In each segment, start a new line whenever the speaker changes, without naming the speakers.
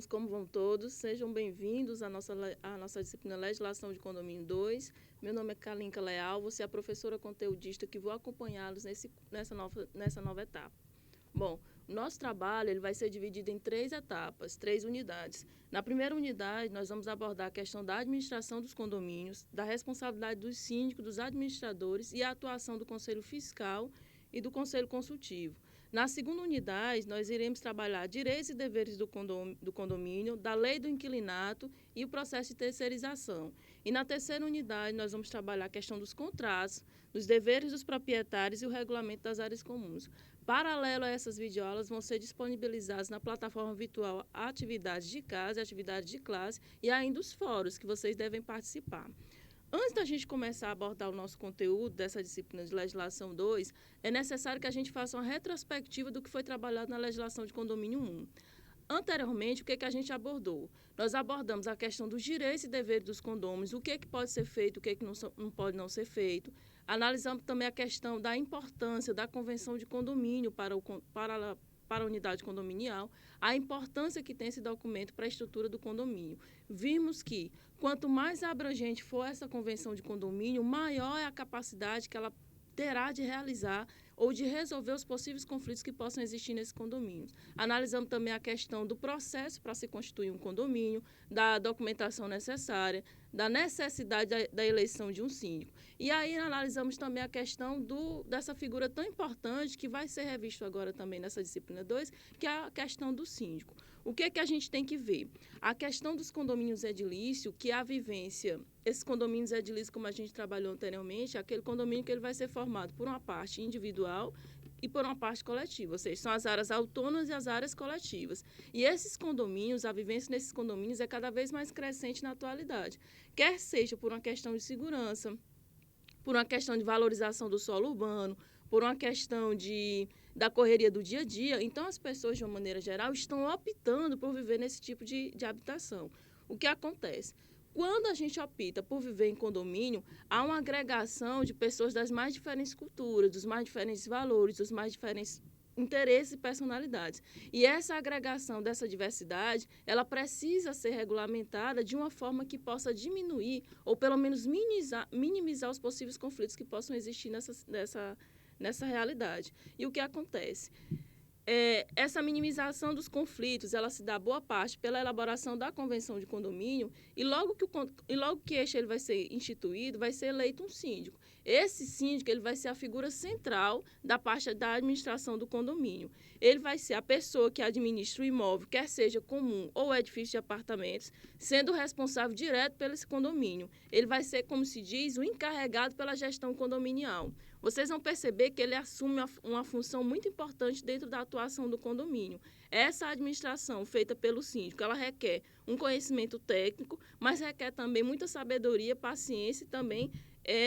como vão todos? Sejam bem-vindos à nossa disciplina Legislação de Condomínio 2. Meu nome é Kalinka Leal, vou ser a professora conteudista que vou acompanhá-los nessa nova etapa. Bom, o nosso trabalho ele vai ser dividido em 3 etapas, 3 unidades. Na primeira unidade, nós vamos abordar a questão da administração dos condomínios, da responsabilidade dos síndicos, dos administradores e a atuação do Conselho Fiscal e do Conselho Consultivo. Na segunda unidade, nós iremos trabalhar direitos e deveres do condomínio, da lei do inquilinato e o processo de terceirização. E na terceira unidade, nós vamos trabalhar a questão dos contratos, dos deveres dos proprietários e o regulamento das áreas comuns. Paralelo a essas videoaulas, vão ser disponibilizadas na plataforma virtual atividades de casa, atividades de classe e ainda os fóruns que vocês devem participar. Antes da gente começar a abordar o nosso conteúdo dessa disciplina de Legislação 2, é necessário que a gente faça uma retrospectiva do que foi trabalhado na Legislação de Condomínio 1. Anteriormente, o que a gente abordou? Nós abordamos a questão dos direitos e deveres dos condôminos, o que pode ser feito, o que não pode não ser feito. Analisamos também a questão da importância da convenção de condomínio para a unidade condominial, a importância que tem esse documento para a estrutura do condomínio. Vimos que, quanto mais abrangente for essa convenção de condomínio, maior é a capacidade que ela terá de realizar ou de resolver os possíveis conflitos que possam existir nesse condomínio. Analisamos também a questão do processo para se constituir um condomínio, da documentação necessária, da necessidade da eleição de um síndico. E aí analisamos também a questão dessa figura tão importante que vai ser revisto agora também nessa disciplina 2, que é a questão do síndico. O que a gente tem que ver? A questão dos condomínios edilícios, que é a vivência, esses condomínios edilícios, como a gente trabalhou anteriormente, é aquele condomínio que ele vai ser formado por uma parte individual e por uma parte coletiva, ou seja, são as áreas autônomas e as áreas coletivas. E esses condomínios, a vivência nesses condomínios é cada vez mais crescente na atualidade, quer seja por uma questão de segurança, por uma questão de valorização do solo urbano, por uma questão da correria do dia a dia. Então, as pessoas, de uma maneira geral, estão optando por viver nesse tipo de habitação. O que acontece? Quando a gente opta por viver em condomínio, há uma agregação de pessoas das mais diferentes culturas, dos mais diferentes valores, dos mais diferentes interesses e personalidades. E essa agregação dessa diversidade, ela precisa ser regulamentada de uma forma que possa diminuir ou pelo menos minimizar os possíveis conflitos que possam existir nessa realidade. E o que acontece? Essa minimização dos conflitos, ela se dá boa parte pela elaboração da convenção de condomínio e logo que este ele vai ser instituído, vai ser eleito um síndico. Esse síndico ele vai ser a figura central da parte da administração do condomínio. Ele vai ser a pessoa que administra o imóvel, quer seja comum ou edifício de apartamentos, sendo responsável direto pelo esse condomínio. Ele vai ser, como se diz, o encarregado pela gestão condominial. Vocês vão perceber que ele assume uma função muito importante dentro da atuação do condomínio. Essa administração feita pelo síndico, ela requer um conhecimento técnico, mas requer também muita sabedoria, paciência e também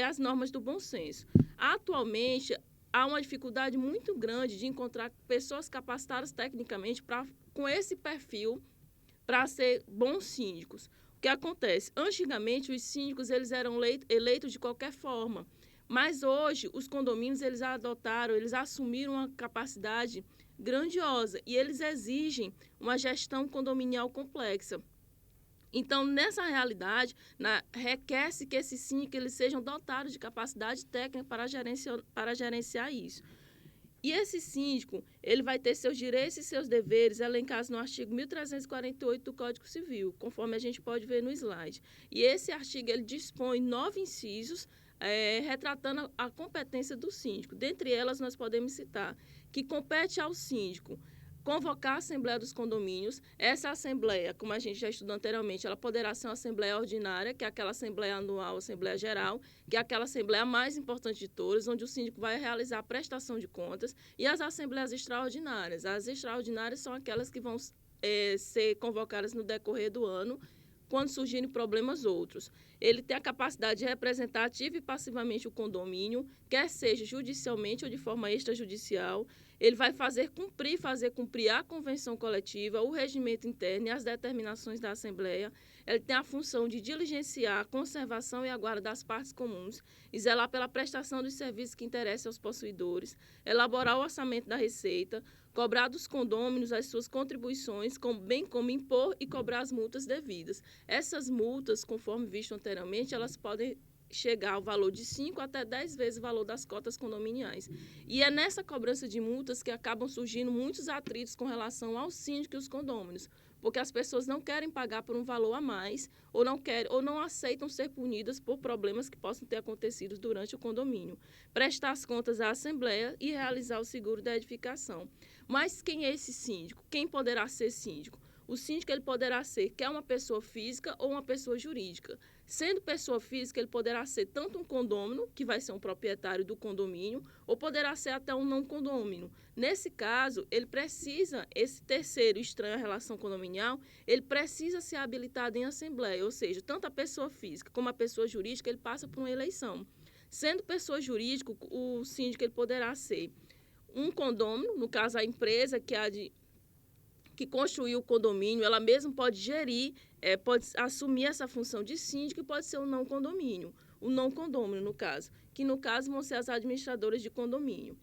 as normas do bom senso. Atualmente, há uma dificuldade muito grande de encontrar pessoas capacitadas tecnicamente com esse perfil para ser bons síndicos. O que acontece? Antigamente, os síndicos eles eram eleitos de qualquer forma. Mas hoje, os condomínios, eles assumiram uma capacidade grandiosa e eles exigem uma gestão condominial complexa. Então, nessa realidade, requer-se que esses síndicos eles sejam dotados de capacidade técnica para gerenciar isso. E esse síndico, ele vai ter seus direitos e seus deveres elencados no artigo 1348 do Código Civil, conforme a gente pode ver no slide. E esse artigo, ele dispõe 9 incisos, retratando a competência do síndico. Dentre elas, nós podemos citar que compete ao síndico convocar a Assembleia dos Condomínios. Essa Assembleia, como a gente já estudou anteriormente, ela poderá ser uma Assembleia Ordinária, que é aquela Assembleia Anual, Assembleia Geral, que é aquela Assembleia mais importante de todas, onde o síndico vai realizar a prestação de contas, e as Assembleias Extraordinárias. As extraordinárias são aquelas que vão ser convocadas no decorrer do ano, quando surgirem problemas outros. ele tem a capacidade de representar ativa e passivamente o condomínio, quer seja judicialmente ou de forma extrajudicial. Ele vai fazer cumprir a convenção coletiva, o regimento interno e as determinações da Assembleia. Ele tem a função de diligenciar a conservação e a guarda das partes comuns e zelar pela prestação dos serviços que interessam aos possuidores, elaborar o orçamento da receita, cobrar dos condôminos as suas contribuições, bem como impor e cobrar as multas devidas. Essas multas, conforme visto anteriormente, elas podem chegar ao valor de 5 até 10 vezes o valor das cotas condominiais. E é nessa cobrança de multas que acabam surgindo muitos atritos com relação ao síndico e os condôminos, porque as pessoas não querem pagar por um valor a mais ou não aceitam ser punidas por problemas que possam ter acontecido durante o condomínio. Prestar as contas à Assembleia e realizar o seguro da edificação. Mas quem é esse síndico? Quem poderá ser síndico? O síndico ele poderá ser quer uma pessoa física ou uma pessoa jurídica. Sendo pessoa física, ele poderá ser tanto um condômino, que vai ser um proprietário do condomínio, ou poderá ser até um não condômino. Nesse caso, ele precisa, esse terceiro estranho à relação condominial, ele precisa ser habilitado em assembleia, ou seja, tanto a pessoa física como a pessoa jurídica, ele passa por uma eleição. Sendo pessoa jurídica, o síndico ele poderá ser um condômino, no caso a empresa que construiu o condomínio, ela mesma pode gerir, pode assumir essa função de síndico e pode ser um não condomínio, o não condômino, no caso, que no caso vão ser as administradoras de condomínio.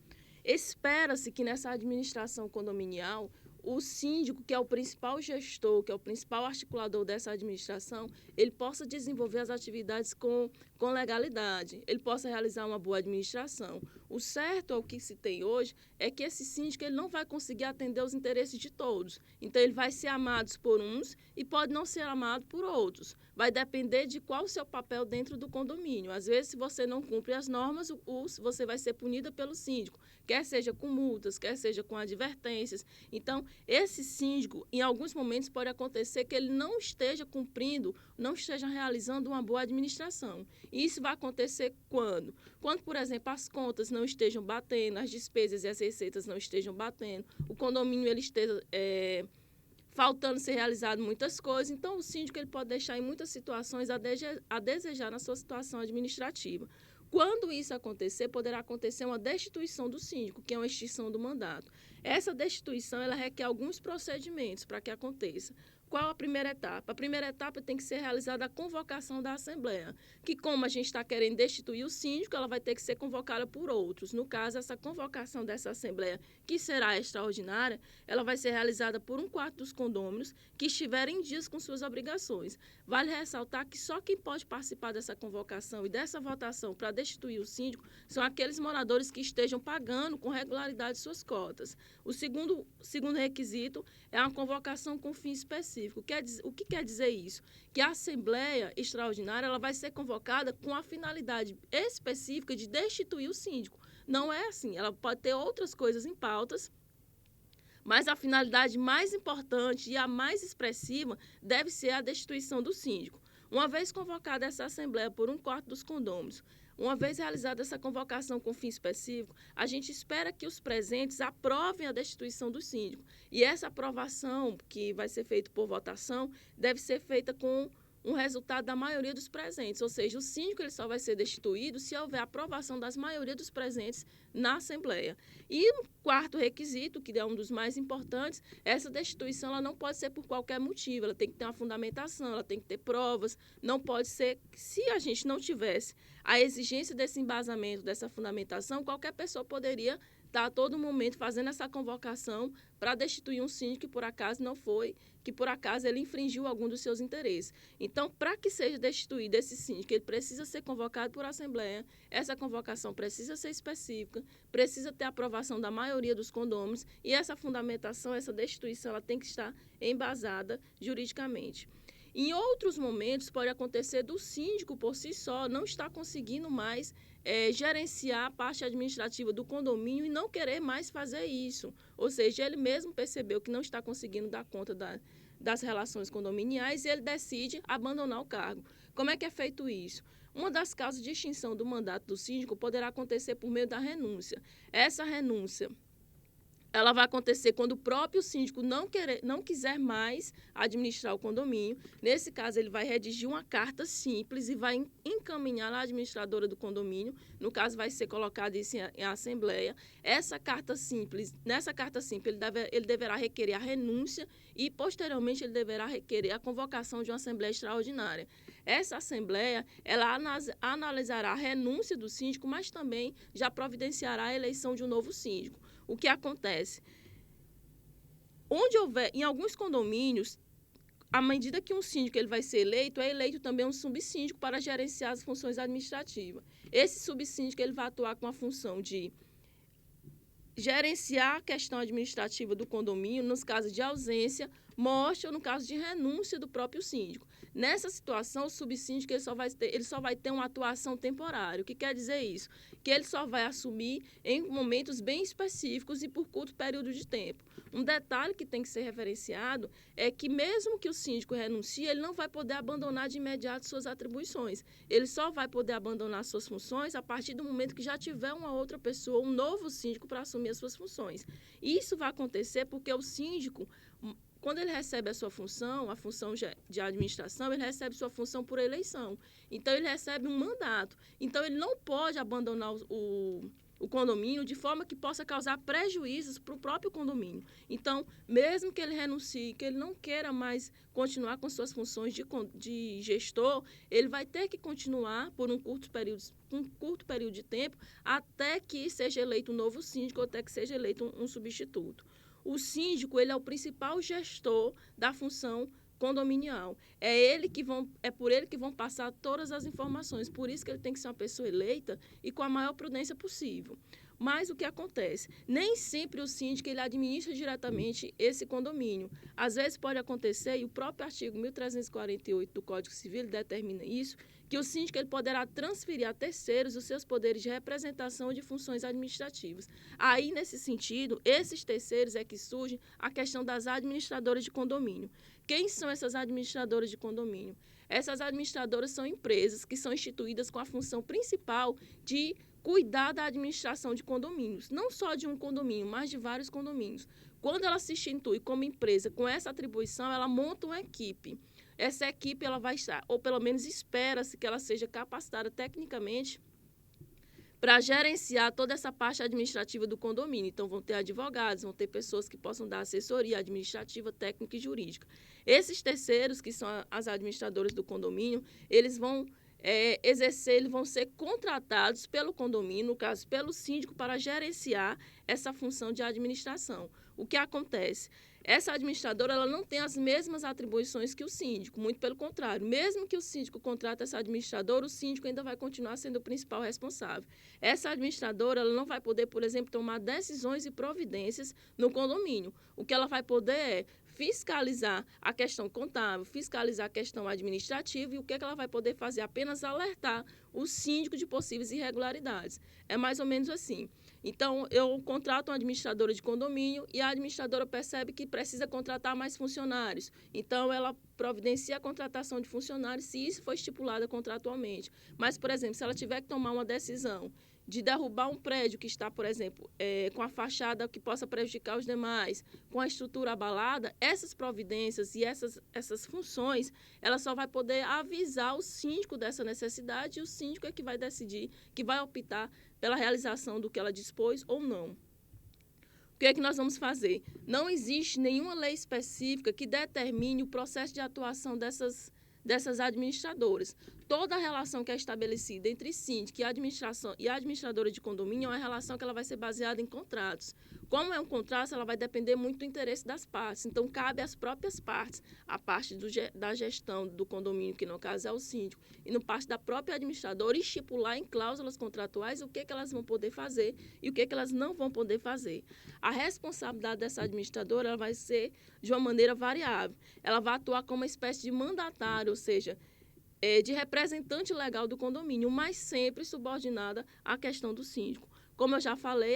Espera-se que nessa administração condominial, o síndico, que é o principal gestor, que é o principal articulador dessa administração, ele possa desenvolver as atividades com legalidade, ele possa realizar uma boa administração. O certo, o que se tem hoje, é que esse síndico ele não vai conseguir atender os interesses de todos. Então, ele vai ser amado por uns e pode não ser amado por outros. Vai depender de qual o seu papel dentro do condomínio. Às vezes, se você não cumpre as normas, você vai ser punida pelo síndico, quer seja com multas, quer seja com advertências. Então, esse síndico, em alguns momentos, pode acontecer que ele não esteja cumprindo, não esteja realizando uma boa administração. E isso vai acontecer quando? Quando, por exemplo, as contas não estejam batendo, as despesas e as receitas não estejam batendo, o condomínio ele esteja faltando ser realizado muitas coisas. Então, o síndico ele pode deixar em muitas situações a desejar na sua situação administrativa. Quando isso acontecer, poderá acontecer uma destituição do síndico, que é uma extinção do mandato. Essa destituição ela requer alguns procedimentos para que aconteça. Qual a primeira etapa? A primeira etapa tem que ser realizada a convocação da Assembleia, que como a gente está querendo destituir o síndico, ela vai ter que ser convocada por outros. No caso, essa convocação dessa Assembleia, que será extraordinária, ela vai ser realizada por 1/4 dos condôminos que estiverem em dias com suas obrigações. Vale ressaltar que só quem pode participar dessa convocação e dessa votação para destituir o síndico são aqueles moradores que estejam pagando com regularidade suas cotas. O segundo requisito é uma convocação com fim específico. O que quer dizer isso? Que a Assembleia Extraordinária ela vai ser convocada com a finalidade específica de destituir o síndico. Não é assim, ela pode ter outras coisas em pautas, mas a finalidade mais importante e a mais expressiva deve ser a destituição do síndico. Uma vez convocada essa Assembleia por 1/4 dos condôminos, uma vez realizada essa convocação com fim específico, a gente espera que os presentes aprovem a destituição do síndico. E essa aprovação, que vai ser feita por votação, deve ser feita com um resultado da maioria dos presentes, ou seja, o síndico ele só vai ser destituído se houver aprovação das maioria dos presentes na Assembleia. E o quarto requisito, que é um dos mais importantes, essa destituição ela não pode ser por qualquer motivo, ela tem que ter uma fundamentação, ela tem que ter provas, não pode ser, se a gente não tivesse a exigência desse embasamento, dessa fundamentação, qualquer pessoa poderia estar a todo momento fazendo essa convocação para destituir um síndico que por acaso não foi, que por acaso ele infringiu algum dos seus interesses. Então, para que seja destituído esse síndico, ele precisa ser convocado por assembleia, essa convocação precisa ser específica, precisa ter a aprovação da maioria dos condôminos e essa fundamentação, essa destituição, ela tem que estar embasada juridicamente. Em outros momentos, pode acontecer do síndico, por si só, não estar conseguindo mais gerenciar a parte administrativa do condomínio e não querer mais fazer isso. Ou seja, ele mesmo percebeu que não está conseguindo dar conta das relações condominiais e ele decide abandonar o cargo. Como é que é feito isso? Uma das causas de extinção do mandato do síndico poderá acontecer por meio da renúncia. Essa renúncia ela vai acontecer quando o próprio síndico não quiser mais administrar o condomínio. Nesse caso, ele vai redigir uma carta simples e vai encaminhar à administradora do condomínio. No caso, vai ser colocado isso em assembleia. Nessa carta simples, ele deverá requerer a renúncia e, posteriormente, ele deverá requerer a convocação de uma assembleia extraordinária. Essa assembleia, ela analisará a renúncia do síndico, mas também já providenciará a eleição de um novo síndico. O que acontece? Onde houver, em alguns condomínios, à medida que um síndico ele vai ser eleito, é eleito também um subsíndico para gerenciar as funções administrativas. Esse subsíndico ele vai atuar com a função de gerenciar a questão administrativa do condomínio, nos casos de ausência, morte ou no caso de renúncia do próprio síndico. Nessa situação, o subsíndico ele só vai ter uma atuação temporária. O que quer dizer isso? Que ele só vai assumir em momentos bem específicos e por curto período de tempo. Um detalhe que tem que ser referenciado é que mesmo que o síndico renuncie, ele não vai poder abandonar de imediato suas atribuições. Ele só vai poder abandonar suas funções a partir do momento que já tiver uma outra pessoa, um novo síndico para assumir as suas funções. Isso vai acontecer porque o síndico, quando ele recebe a sua função, a função de administração, ele recebe sua função por eleição. Então, ele recebe um mandato. Então, ele não pode abandonar o condomínio de forma que possa causar prejuízos para o próprio condomínio. Então, mesmo que ele renuncie, que ele não queira mais continuar com suas funções de gestor, ele vai ter que continuar por um curto período de tempo até que seja eleito um novo síndico ou até que seja eleito um substituto. O síndico ele é o principal gestor da função condominial. É por ele que vão passar todas as informações. Por isso que ele tem que ser uma pessoa eleita e com a maior prudência possível. Mas o que acontece? Nem sempre o síndico ele administra diretamente esse condomínio. Às vezes pode acontecer, e o próprio artigo 1348 do Código Civil determina isso, que o síndico ele poderá transferir a terceiros os seus poderes de representação de funções administrativas. Aí, nesse sentido, esses terceiros é que surge a questão das administradoras de condomínio. Quem são essas administradoras de condomínio? Essas administradoras são empresas que são instituídas com a função principal de cuidar da administração de condomínios, não só de um condomínio, mas de vários condomínios. Quando ela se institui como empresa com essa atribuição, ela monta uma equipe. Essa equipe ela vai estar, ou pelo menos espera-se que ela seja capacitada tecnicamente para gerenciar toda essa parte administrativa do condomínio. Então, vão ter advogados, vão ter pessoas que possam dar assessoria administrativa, técnica e jurídica. Esses terceiros, que são as administradoras do condomínio, eles vão eles vão ser contratados pelo condomínio, no caso, pelo síndico, para gerenciar essa função de administração. O que acontece? Essa administradora ela não tem as mesmas atribuições que o síndico, muito pelo contrário. Mesmo que o síndico contrate essa administradora, o síndico ainda vai continuar sendo o principal responsável. Essa administradora ela não vai poder, por exemplo, tomar decisões e providências no condomínio. O que ela vai poder é fiscalizar a questão contábil, fiscalizar a questão administrativa e o que ela vai poder fazer? Apenas alertar o síndico de possíveis irregularidades. É mais ou menos assim. Então, eu contrato uma administradora de condomínio e a administradora percebe que precisa contratar mais funcionários. Então, ela providencia a contratação de funcionários se isso for estipulado contratualmente. Mas, por exemplo, se ela tiver que tomar uma decisão de derrubar um prédio que está, por exemplo, com a fachada que possa prejudicar os demais, com a estrutura abalada, essas providências e essas funções, ela só vai poder avisar o síndico dessa necessidade e o síndico é que vai decidir, que vai optar pela realização do que ela dispôs ou não. O que é que nós vamos fazer? Não existe nenhuma lei específica que determine o processo de atuação dessas administradoras. Toda a relação que é estabelecida entre síndico e a administradora de condomínio é uma relação que ela vai ser baseada em contratos. Como é um contrato, ela vai depender muito do interesse das partes. Então, cabe às próprias partes, a parte da gestão do condomínio, que no caso é o síndico, e no parte da própria administradora, estipular em cláusulas contratuais o que elas vão poder fazer e o que elas não vão poder fazer. A responsabilidade dessa administradora ela vai ser de uma maneira variável. Ela vai atuar como uma espécie de mandatário, ou seja, de representante legal do condomínio, mas sempre subordinada à questão do síndico. Como eu já falei,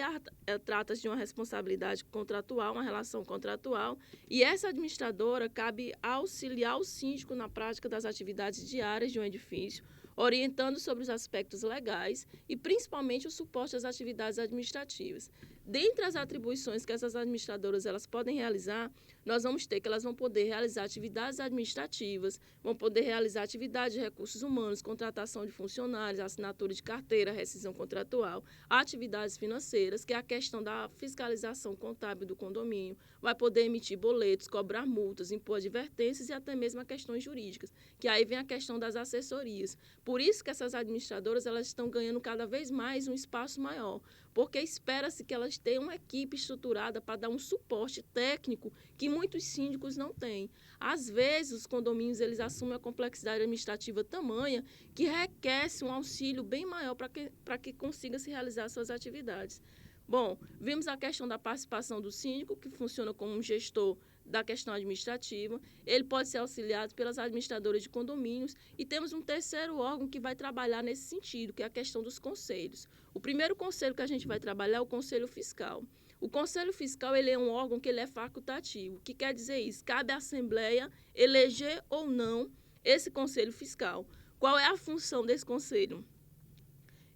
trata-se de uma responsabilidade contratual, uma relação contratual, e essa administradora cabe auxiliar o síndico na prática das atividades diárias de um edifício, orientando sobre os aspectos legais e, principalmente, o suporte às atividades administrativas. Dentre as atribuições que essas administradoras elas podem realizar, nós vamos ter que elas vão poder realizar atividades administrativas, vão poder realizar atividades de recursos humanos, contratação de funcionários, assinatura de carteira, rescisão contratual, atividades financeiras, que é a questão da fiscalização contábil do condomínio, vai poder emitir boletos, cobrar multas, impor advertências e até mesmo a questões jurídicas, que aí vem a questão das assessorias. Por isso que essas administradoras elas estão ganhando cada vez mais um espaço maior, porque espera-se que elas tenham uma equipe estruturada para dar um suporte técnico que muitos síndicos não têm. Às vezes, os condomínios eles assumem a complexidade administrativa tamanha que requer um auxílio bem maior para que consiga se realizar suas atividades. Bom, vimos a questão da participação do síndico, que funciona como um gestor da questão administrativa. Ele pode ser auxiliado pelas administradoras de condomínios e temos um terceiro órgão que vai trabalhar nesse sentido, que é a questão dos conselhos. O primeiro conselho que a gente vai trabalhar é o Conselho Fiscal. O Conselho Fiscal ele é um órgão que ele é facultativo. O que quer dizer isso? Cabe à Assembleia eleger ou não esse Conselho Fiscal. Qual é a função desse conselho?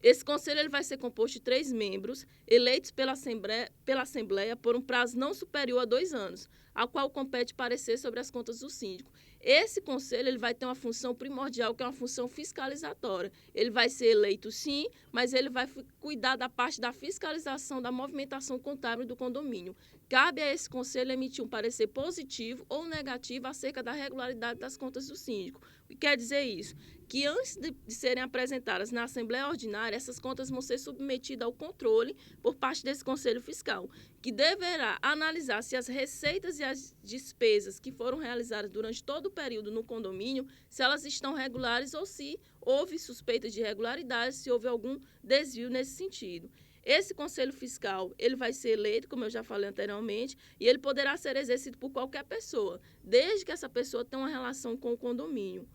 Esse conselho ele vai ser composto de 3 membros, eleitos pela Assembleia por um prazo não superior a 2 anos, ao qual compete parecer sobre as contas do síndico. Esse conselho ele vai ter uma função primordial, que é uma função fiscalizatória. Ele vai ser eleito, sim, mas ele vai cuidar da parte da fiscalização da movimentação contábil do condomínio. Cabe a esse conselho emitir um parecer positivo ou negativo acerca da regularidade das contas do síndico. O que quer dizer isso? Que antes de serem apresentadas na Assembleia Ordinária, essas contas vão ser submetidas ao controle por parte desse Conselho Fiscal, que deverá analisar se as receitas e as despesas que foram realizadas durante todo o período no condomínio, se elas estão regulares ou se houve suspeita de irregularidade, se houve algum desvio nesse sentido. Esse Conselho Fiscal, ele vai ser eleito, como eu já falei anteriormente, e ele poderá ser exercido por qualquer pessoa, desde que essa pessoa tenha uma relação com o condomínio.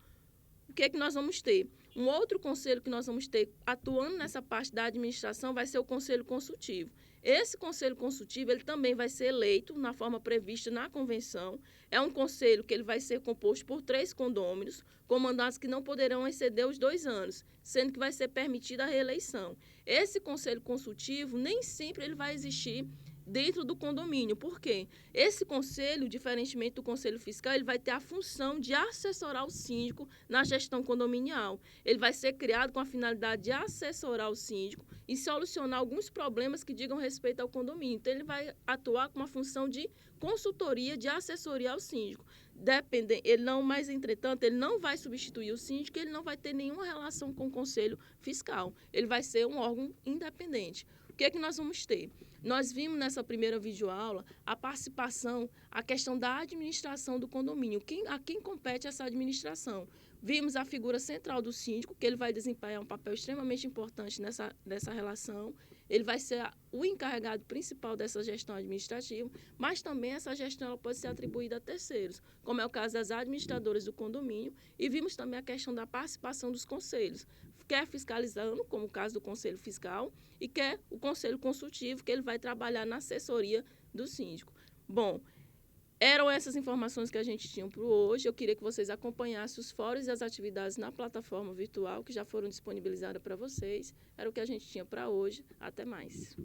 O que é que nós vamos ter? Um outro conselho que nós vamos ter atuando nessa parte da administração vai ser o Conselho Consultivo. Esse Conselho Consultivo ele também vai ser eleito na forma prevista na convenção. É um conselho que ele vai ser composto por 3 condôminos, com mandatos que não poderão exceder os 2 anos, sendo que vai ser permitida a reeleição. Esse Conselho Consultivo nem sempre ele vai existir dentro do condomínio. Por quê? Esse conselho, diferentemente do Conselho Fiscal, ele vai ter a função de assessorar o síndico na gestão condominial. Ele vai ser criado com a finalidade de assessorar o síndico e solucionar alguns problemas que digam respeito ao condomínio. Então, ele vai atuar com uma função de consultoria, de assessoria ao síndico. Ele não, mas, entretanto, ele não vai substituir o síndico, ele não vai ter nenhuma relação com o Conselho Fiscal. Ele vai ser um órgão independente. O que é que nós vamos ter? Nós vimos nessa primeira videoaula a participação, a questão da administração do condomínio. A quem compete essa administração? Vimos a figura central do síndico, que ele vai desempenhar um papel extremamente importante nessa relação. Ele vai ser o encarregado principal dessa gestão administrativa, mas também essa gestão ela pode ser atribuída a terceiros, como é o caso das administradoras do condomínio, e vimos também a questão da participação dos conselhos, quer fiscalizando, como o caso do Conselho Fiscal, e quer o Conselho Consultivo, que ele vai trabalhar na assessoria do síndico. Bom, eram essas informações que a gente tinha para hoje. Eu queria que vocês acompanhassem os fóruns e as atividades na plataforma virtual, que já foram disponibilizadas para vocês. Era o que a gente tinha para hoje. Até mais.